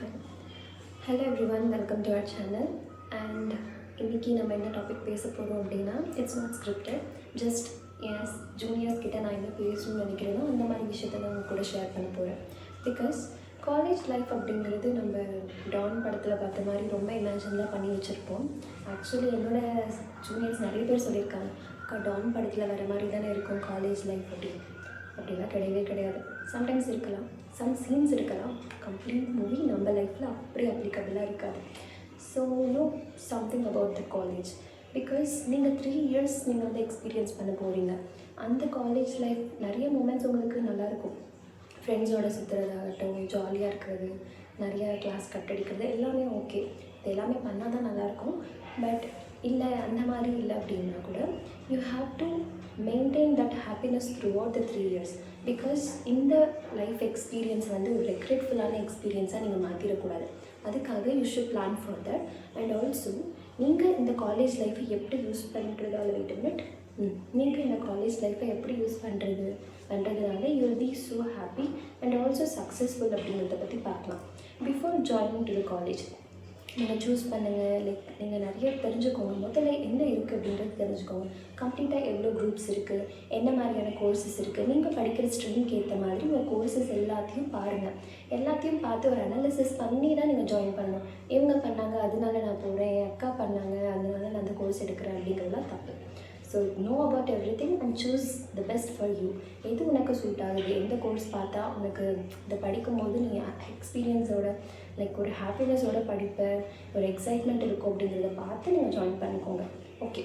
Fine. Hello everyone, welcome to our channel. And இன்னைக்கு நம்ம என்ன டாபிக் பேச போகிறோம் அப்படின்னா it's not scripted. Just as juniors கிட்ட நான் என்ன பேசணும்னு நினைக்கிறேனோ அந்த மாதிரி விஷயத்த நான் உங்க கூட ஷேர் பண்ண போகிறேன். பிகாஸ் காலேஜ் லைஃப் அப்படிங்கிறது நம்ம டான் படத்தில் பார்த்த மாதிரி ரொம்ப இமேஜின்லாம் பண்ணி வச்சுருப்போம். ஆக்சுவலி என்னோட ஜூனியர்ஸ் நிறைய பேர் சொல்லியிருக்காங்க, அக்கா டான் படத்தில் வர மாதிரி தானே இருக்கும் காலேஜ் லைஃப் அப்படின்னு. அப்படிலாம் கிடையவே கிடையாது. சம்டைம்ஸ் இருக்கலாம், சம் சீன்ஸ் இருக்கலாம். கம்ப்ளீட் மூவி நம்ம லைஃப்பில் அப்படி அப்ளிகபிளாக இருக்காது. So know something about the college. Because நீங்கள் 3 இயர்ஸ் நீங்கள் வந்து எக்ஸ்பீரியன்ஸ் பண்ண போகிறீங்க. அந்த காலேஜ் லைஃப் நிறைய மூமெண்ட்ஸ் உங்களுக்கு நல்லாயிருக்கும். ஃப்ரெண்ட்ஸோட சுற்றுறதாகட்டும், ஜாலியாக இருக்கிறது, நிறைய கிளாஸ் கட் அடிக்கிறது எல்லாமே ஓகே. இது எல்லாமே பண்ணால் தான் நல்லாயிருக்கும். பட் இல்லை அந்த மாதிரி இல்லை அப்படின்னா கூட you have to maintain that happiness through out the 3 years. Because இந்த லைஃப் எக்ஸ்பீரியன்ஸ் வந்து ஒரு ரெக்ரெட்ஃபுல்லான எக்ஸ்பீரியன்ஸாக நீங்கள் மாற்றிடக்கூடாது. அதுக்காக you should plan for that. And also நீங்கள் இந்த காலேஜ் லைஃப்பை எப்படி யூஸ் பண்ணுறதால வெயிட் மினிட் நீங்கள் இந்த காலேஜ் லைஃப்பை எப்படி யூஸ் பண்ணுறதுனால you will be so happy and also successful அப்படிங்கிறத பற்றி பார்க்கலாம். Before joining to the college நீங்கள் சூஸ் பண்ணுங்கள். லைக் நீங்கள் நிறைய தெரிஞ்சுக்கோங்க. முதல்ல என்ன இருக்குது அப்படின்றது தெரிஞ்சுக்கோங்க. கம்ப்ளீட்டாக எவ்வளோ குரூப்ஸ் இருக்குது, என்ன மாதிரியான கோர்சஸ் இருக்குது, நீங்கள் படிக்கிற ஸ்ட்ரீம்க்கு ஏற்ற மாதிரி உங்கள் கோர்சஸ் எல்லாத்தையும் பாருங்கள். எல்லாத்தையும் பார்த்து ஒரு அனாலிசிஸ் பண்ணி தான் நீங்கள் ஜாயின் பண்ணணும். இவங்க பண்ணாங்க அதனால நான் போகிறேன், என் அக்கா பண்ணாங்க அதனால நான் அந்த கோர்ஸ் எடுக்கிறேன் அப்படிங்கிறதுலாம் தப்பு. So know about every thing and choose the best for you. எது உனக்கு சூட் ஆகுது, எந்த கோர்ஸ் பார்த்தா உனக்கு இதை படிக்கும்போது நீ எக்ஸ்பீரியன்ஸோட லைக் ஒரு ஹாப்பினஸோட படிப்ப, ஒரு எக்ஸைட்மெண்ட் இருக்கும் அப்படிங்கிறத பார்த்து நீங்கள் ஜாயின் பண்ணிக்கோங்க. ஓகே,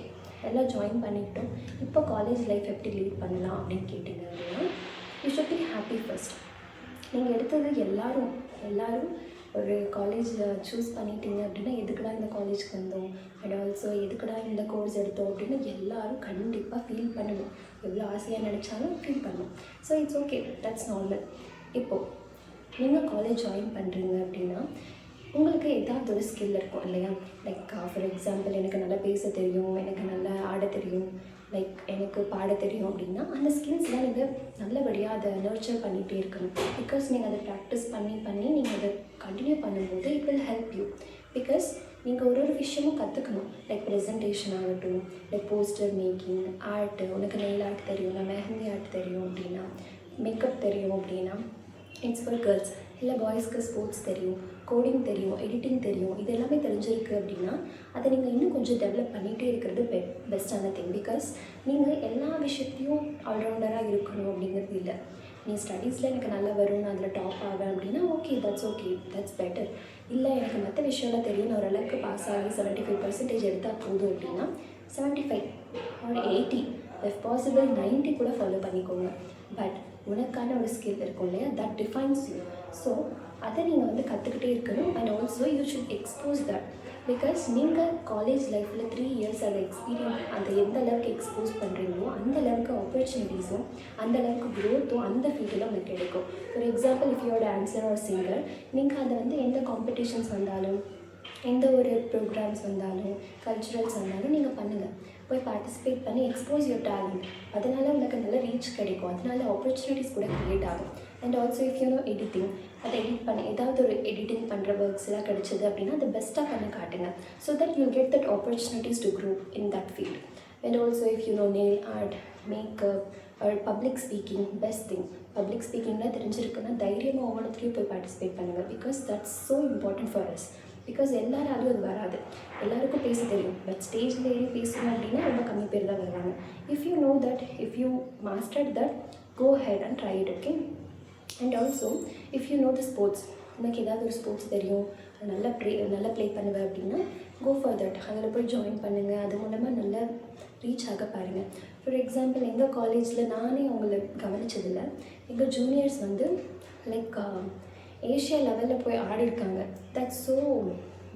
எல்லாம் ஜாயின் பண்ணிக்கிட்டோம். இப்போ காலேஜ் லைஃப் எப்படி லீட் பண்ணலாம் அப்படின்னு கேட்டிங்க அப்படின்னா you should be happy first. நீங்கள் எடுத்தது எல்லாரும் ஒரு காலேஜ் சூஸ் பண்ணிட்டீங்க அப்படின்னா எதுக்குடா இந்த காலேஜ்க்கு வந்தோம் அண்ட் ஆல்சோ எதுக்குடா இந்த கோர்ஸ் எடுத்தோம் அப்படின்னு எல்லோரும் கண்டிப்பாக ஃபீல் பண்ணணும். எவ்வளோ ஆசையாக நினச்சாலும் ஃபீல் பண்ணணும். So it's okay, that's normal. இப்போது நீங்கள் காலேஜ் ஜாயின் பண்ணுறீங்க அப்படின்னா உங்களுக்கு ஏதாவது ஒரு ஸ்கில் இருக்கும் இல்லையா? லைக் ஃபார் எக்ஸாம்பிள் எனக்கு நல்லா பேச தெரியும், எனக்கு நல்லா ஆட தெரியும், லைக் எனக்கு பாட தெரியும் அப்படின்னா அந்த ஸ்கில்ஸ்லாம் நீங்கள் நல்லபடியாக அதை நர்ச்சர் பண்ணிகிட்டே இருக்கணும். பிகாஸ் நீங்கள் அதை ப்ராக்டிஸ் பண்ணி நீங்கள் அதை கண்டினியூ பண்ணும்போது it will help you. Because நீங்கள் ஒரு விஷயமும் கற்றுக்கணும். லைக் ப்ரெசன்டேஷன் ஆகட்டும், லைக் போஸ்டர் மேக்கிங், ஆர்ட்டு, உனக்கு நெயில் ஆர்ட் தெரியும், இல்லை மெஹந்தி ஆர்ட் தெரியும் அப்படின்னா, மேக்கப் தெரியும் அப்படின்னா இட்ஸ் ஃபார் கேர்ள்ஸ். இல்லை பாய்ஸ்க்கு ஸ்போர்ட்ஸ் தெரியும், கோடிங் தெரியும், எடிட்டிங் தெரியும், இது எல்லாமே தெரிஞ்சிருக்கு அப்படின்னா அதை நீங்கள் இன்னும் கொஞ்சம் டெவலப் பண்ணிகிட்டே இருக்கிறது பெஸ்ட்டான திங். பிகாஸ் நீங்கள் எல்லா விஷயத்தையும் ஆல்ரவுண்டராக இருக்கணும் அப்படிங்கிறது இல்லை. நீ ஸ்டடீஸில் எனக்கு நல்லா வரும், நான் அதில் டாப் ஆவேன் அப்படின்னா ஓகே, தட்ஸ் பெட்டர். இல்லை எனக்கு மற்ற விஷயம்லாம் தெரியும், நான் ஓரளவுக்கு பாஸ் ஆகி 75% எடுத்தால் போதும் அப்படின்னா 75 or 80 if possible 90 கூட ஃபாலோ பண்ணிக்கோங்க. பட் உனக்கான ஒரு ஸ்கில் இருக்கும் இல்லையா, தட் டிஃபைன்ஸ் யூ. ஸோ அதை நீங்கள் வந்து கற்றுக்கிட்டே இருக்கணும். And also you should expose that. Because நீங்கள் காலேஜ் லைஃப்பில் 3 இயர்ஸ் அதை எக்ஸ்பீரியன்ஸ் அந்த எந்த அளவுக்கு எக்ஸ்போஸ் பண்ணுறீங்களோ அந்த அளவுக்கு ஆப்பர்ச்சுனிட்டிஸும் அந்த அளவுக்கு க்ரோத்தும் அந்த ஃபீல்டில் உங்களுக்கு கிடைக்கும். For example if you're dancer or singer, நீங்கள் அதை வந்து எந்த காம்படிஷன்ஸ் வந்தாலும், எந்த ஒரு ப்ரோக்ராம்ஸ் வந்தாலும், கல்ச்சுரல்ஸ் வந்தாலும் நீங்கள் பண்ணுங்கள். போய் பார்ட்டிசிபேட் பண்ணி எக்ஸ்போஸ் யுவர் டேலண்ட். அதனால் உங்களுக்கு நல்ல ரீச் கிடைக்கும், அதனால ஆப்பர்ச்சுனிட்டிஸ் கூட க்ரியேட் ஆகும். And also if you no editing, அதை எடிட் பண்ண ஏதாவது ஒரு எடிட்டிங் பண்ணுற ஒர்க்ஸ் எல்லாம் கிடச்சிது அப்படின்னா அதை பெஸ்ட்டாக பண்ண காட்டுங்க. So that you get that opportunities to grow in that field. And also if you know nail art, makeup or public speaking, best thing. Public ஸ்பீக்கிங்லாம் தெரிஞ்சிருக்குன்னா தைரியமாக ஒவ்வொருத்தையும் போய் பார்ட்டிசிபேட் பண்ணுங்கள். Because that's so important for us. Because எல்லாராலும் அது வராது, எல்லாருக்கும் பேச தெரியும். பட் ஸ்டேஜில் ஏறி பேசணும் அப்படின்னா ரொம்ப கம்மி பேர் தான் வருவாங்க. If you know that, if you mastered that, go ahead and try it. Okay. And also if you know the sports, உனக்கு ஏதாவது ஒரு ஸ்போர்ட்ஸ் தெரியும், நல்லா ப்ளே பண்ணுவேன் அப்படின்னா கோ ஃபார் தட். அதில் போய் ஜாயின் பண்ணுங்கள். அது மூலமாக நல்லா ரீச் ஆக பாருங்கள். ஃபார் எக்ஸாம்பிள் எங்கள் காலேஜில் நானே அவங்கள கவனிச்சதில்ல, எங்கள் ஜூனியர்ஸ் வந்து லைக் ஏஷியா லெவலில் போய் ஆடிருக்காங்க. That's so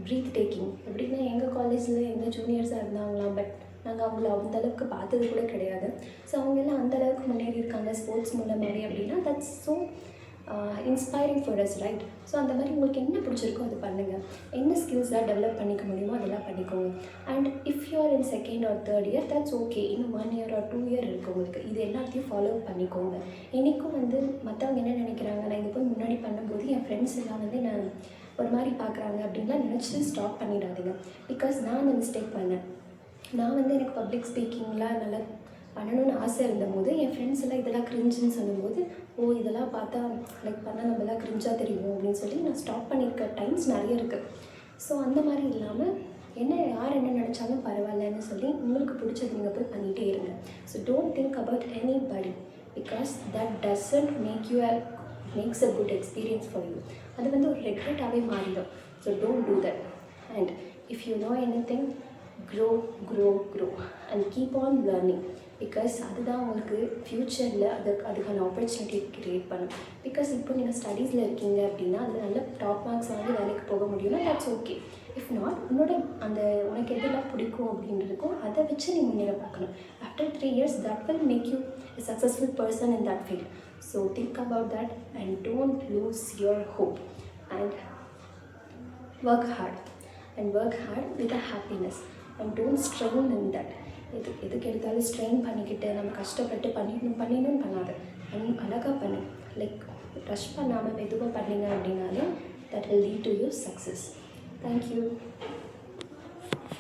breathtaking. எப்படின்னா எங்கள் காலேஜில் எங்கள் ஜூனியர்ஸாக இருந்தாங்களாம், பட் நாங்கள் அவங்கள அந்தளவுக்கு பார்த்தது கூட கிடையாது. ஸோ அவங்கெல்லாம் அந்தளவுக்கு முன்னேறி இருக்காங்க ஸ்போர்ட்ஸ் மூலமாகவே அப்படின்னா that's so inspiring for us, right? So அந்த மாதிரி உங்களுக்கு என்ன பிடிச்சிருக்கோ அது பண்ணுங்கள். என்ன ஸ்கில்ஸ்லாம் டெவலப் பண்ணிக்க முடியுமோ அதெல்லாம் பண்ணிக்கோங்க. And if you are in second or third year, that's okay. இன்னும் 1 இயர் ஆர் 2 இயர் இருக்குது உங்களுக்கு. இது எல்லாத்தையும் ஃபாலோ பண்ணிக்கோங்க. என்றைக்கும் வந்து மற்றவங்க என்ன நினைக்கிறாங்க, நான் இது போய் முன்னாடி பண்ணும்போது என் ஃப்ரெண்ட்ஸ் எல்லாம் வந்து நான் ஒரு மாதிரி பார்க்குறாங்க அப்படின்லாம் நினச்சி ஸ்டாப் பண்ணிடாதீங்க. பிகாஸ் நான் அந்த மிஸ்டேக் பண்ணேன். நான் வந்து எனக்கு பப்ளிக் ஸ்பீக்கிங்லாம் நல்லா பண்ணணும்னு ஆசை இருந்தபோது என் ஃப்ரெண்ட்ஸ் எல்லாம் இதெல்லாம் க்ரிஞ்சுன்னு சொல்லும்போது, ஓ இதெல்லாம் பார்த்தா லைக் பண்ணால் நம்மளாம் க்ரிஞ்சாக தெரியும் அப்படின்னு சொல்லி நான் ஸ்டாப் பண்ணியிருக்க டைம்ஸ் நிறைய இருக்குது. ஸோ அந்த மாதிரி இல்லாமல் யார் என்ன நினச்சாலும் பரவாயில்லன்னு சொல்லி உங்களுக்கு பிடிச்சது நீங்கள் போய் பண்ணிகிட்டே இருங்க. So don't think about anybody, because that doesn't maths a good experience for you. அது வந்து ஒரு ரெக்ரெட்டாகவே மாறிடும். So don't do that. And if you know anything, grow and keep on learning, because அதுதான் உங்களுக்கு ஃப்யூச்சரில் அதுக்கான ஆப்பர்ச்சுனிட்டி க்ரியேட் பண்ணும். Because இப்போ நீங்கள் ஸ்டடீஸில் இருக்கீங்க அப்படின்னா அதில் நல்ல டாப் மார்க்ஸ் வாங்கி வேலைக்கு போக முடியும்னா தட்ஸ் ஓகே. இஃப் நாட், உனக்கு எதெல்லாம் பிடிக்கும் அப்படின்றதுக்கும் அதை வச்சு நீ முன்னேற பார்க்கணும். After 3 years that will make you a successful person in that field. So think about that and don't lose your hope and work hard with a happiness and don't strain in that. எதுக்கு எடுத்தாலும் strain பண்ணிக்கிட்டு நம்ம கஷ்டப்பட்டு பண்ணிடணும்னு பண்ணாது. அழகாக பண்ணு. Like rush பண்ணாமல் மெதுவாக பண்ணிங்க அப்படின்னாலே that will lead to your success. Thank you.